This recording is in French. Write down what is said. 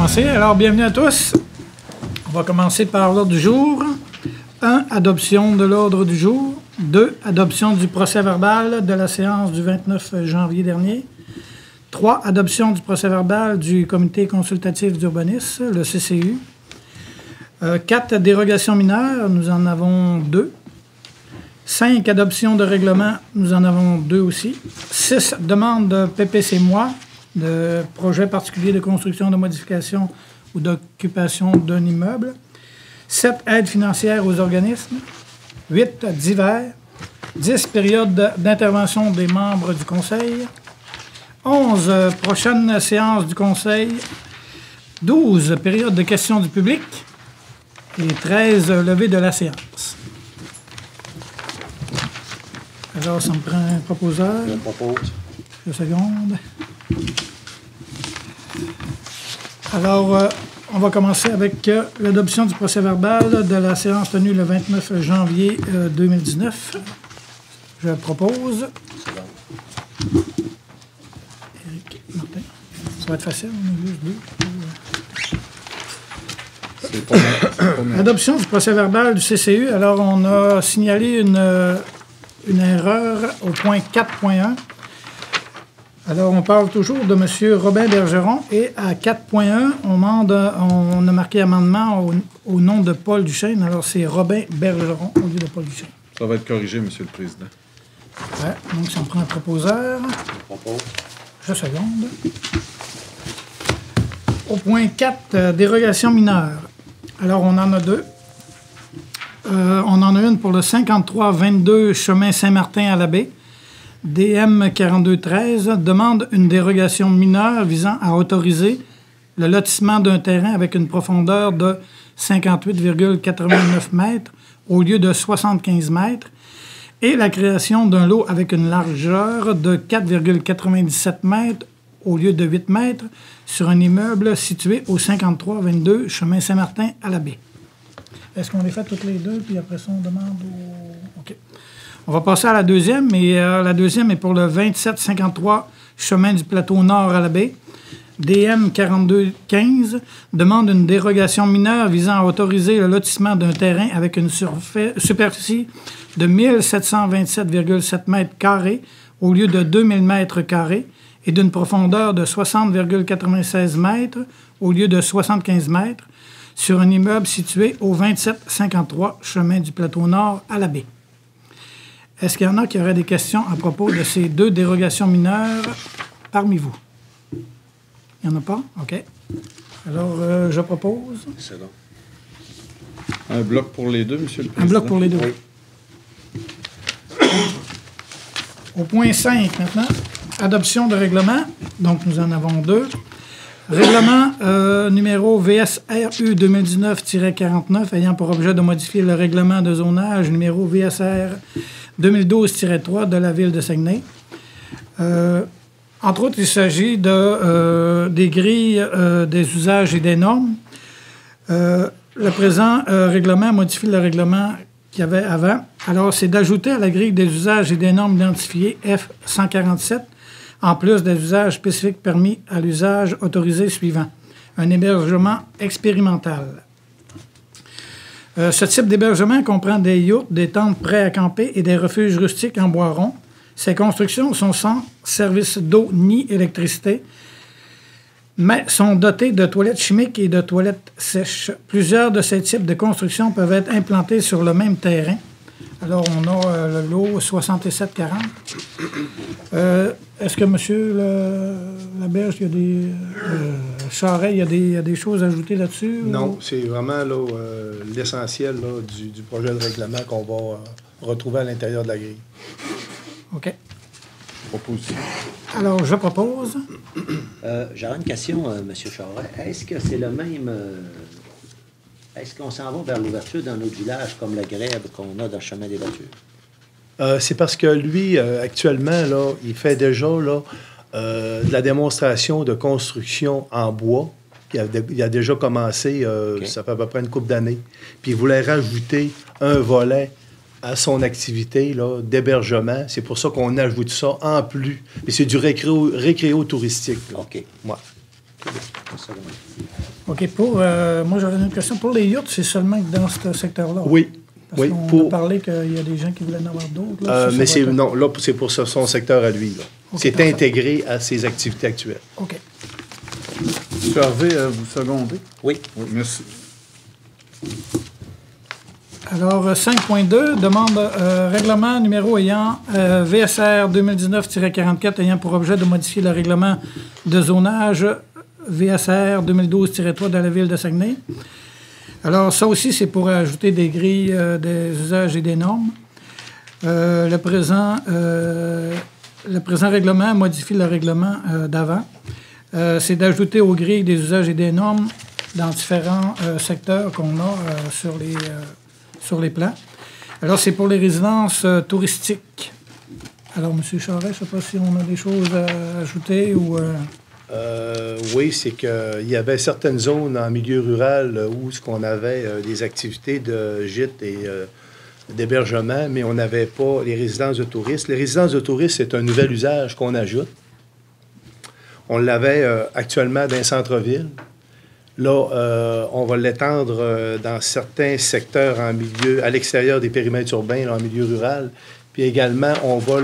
commencer. Alors, bienvenue à tous. On va commencer par l'ordre du jour. 1. Adoption de l'ordre du jour. 2. Adoption du procès-verbal de la séance du 29 janvier dernier. 3. Adoption du procès-verbal du Comité consultatif d'urbanisme, le CCU. 4. Dérogations mineures, nous en avons 2. 5. Adoption de règlement, nous en avons 2 aussi. 6. Demande de PPC-MOI, de projet particulier de construction, de modification ou d'occupation d'un immeuble. 7. Aide financière aux organismes. 8. Divers. 10. Période d'intervention des membres du Conseil. 11. Prochaine séance du Conseil. 12. Période de questions du public. Et 13. Levée de la séance. Alors, ça me prend un proposeur. Je propose. 2 secondes. Alors, on va commencer avec l'adoption du procès-verbal de la séance tenue le 29 janvier 2019. Je propose. Éric Martin. Ça va être facile, on est juste 2. C'est pas mal. Adoption du procès-verbal du CCU. Alors, on a signalé une erreur au point 4.1. Alors, on parle toujours de M. Robin Bergeron et à 4.1, on a marqué amendement au nom de Paul Duchesne. Alors, c'est Robin Bergeron au lieu de Paul Duchesne. Ça va être corrigé, M. le Président. Ouais, donc, si on prend un proposeur. Je propose. 2 secondes. Au point 4, dérogation mineure. Alors, on en a 2. On en a une pour le 5322 chemin Saint-Martin à la baie. DM 4213 demande une dérogation mineure visant à autoriser le lotissement d'un terrain avec une profondeur de 58,89 mètres au lieu de 75 mètres et la création d'un lot avec une largeur de 4,97 mètres au lieu de 8 mètres sur un immeuble situé au 5322 chemin Saint-Martin à la baie. Est-ce qu'on les fait toutes les deux, puis après ça, on demande au... OK. On va passer à la deuxième, et la deuxième est pour le 2753 chemin du plateau nord à la baie. DM 4215 demande une dérogation mineure visant à autoriser le lotissement d'un terrain avec une superficie de 1727,7 mètres carrés au lieu de 2000 mètres carrés et d'une profondeur de 60,96 mètres au lieu de 75 mètres sur un immeuble situé au 2753 chemin du plateau nord à la baie. Est-ce qu'il y en a qui auraient des questions à propos de ces 2 dérogations mineures parmi vous? Il n'y en a pas? OK. Alors, je propose... C'est long. Un bloc pour les deux, M. le Président. Un bloc pour les 2. Oui. Au point 5, maintenant, adoption de règlement. Donc, nous en avons 2. Règlement numéro VSRU 2019-49 ayant pour objet de modifier le règlement de zonage numéro VSR 2012-3 de la Ville de Saguenay. Entre autres, il s'agit des grilles des usages et des normes. Le présent règlement modifie le règlement qu'il y avait avant. Alors, c'est d'ajouter à la grille des usages et des normes identifiées F147 en plus des usages spécifiques permis à l'usage autorisé suivant. Un hébergement expérimental. Ce type d'hébergement comprend des yachts, des tentes prêts à camper et des refuges rustiques en bois rond. Ces constructions sont sans service d'eau ni électricité, mais sont dotées de toilettes chimiques et de toilettes sèches. Plusieurs de ces types de constructions peuvent être implantés sur le même terrain. Alors, on a le lot 6740. Est-ce que, M. Laberge, il y a des... Charest, il y a des choses à ajouter là-dessus? Non, ou... c'est vraiment là, l'essentiel là, du projet de règlement qu'on va retrouver à l'intérieur de la grille. OK. Proposition. Alors, je propose... J'aurais une question, M. Charest. Est-ce que c'est le même... Est-ce qu'on s'en va vers l'ouverture dans notre village comme la grève qu'on a dans le chemin des voitures? C'est parce que lui, actuellement, là, il fait déjà là, de la démonstration de construction en bois. Il a déjà commencé, Okay. Ça fait à peu près une couple d'années. Puis il voulait rajouter un volet à son activité là, d'hébergement. C'est pour ça qu'on ajoute ça en plus. Mais c'est du récréo touristique. Là. OK. Ouais. C'est ça, OK. Moi, j'aurais une question. Pour les yachts, c'est seulement que dans ce secteur-là? Oui. Parce Oui, qu'on a parlé qu'il y a des gens qui voulaient en avoir d'autres. Là, mais non, là, c'est pour son secteur à lui. Là. OK, C'est parfait. intégré à ses activités actuelles. OK. M. Harvey, vous secondez? Oui. Oui, merci. Alors, 5.2, demande règlement numéro ayant VSR 2019-44 ayant pour objet de modifier le règlement de zonage VSR 2012-3 de la ville de Saguenay. Alors, ça aussi, c'est pour ajouter des grilles des usages et des normes. Le présent règlement modifie le règlement d'avant. C'est d'ajouter aux grilles des usages et des normes dans différents secteurs qu'on a sur les plans. Alors, c'est pour les résidences touristiques. Alors, M. Charest, je ne sais pas si on a des choses à ajouter ou... Oui, c'est qu'il y avait certaines zones en milieu rural où on avait des activités de gîtes et d'hébergement, mais on n'avait pas les résidences de touristes. Les résidences de touristes, c'est un nouvel usage qu'on ajoute. On l'avait actuellement dans les centres-villes. Là, on va l'étendre dans certains secteurs à l'extérieur des périmètres urbains, là, en milieu rural. Puis également, on va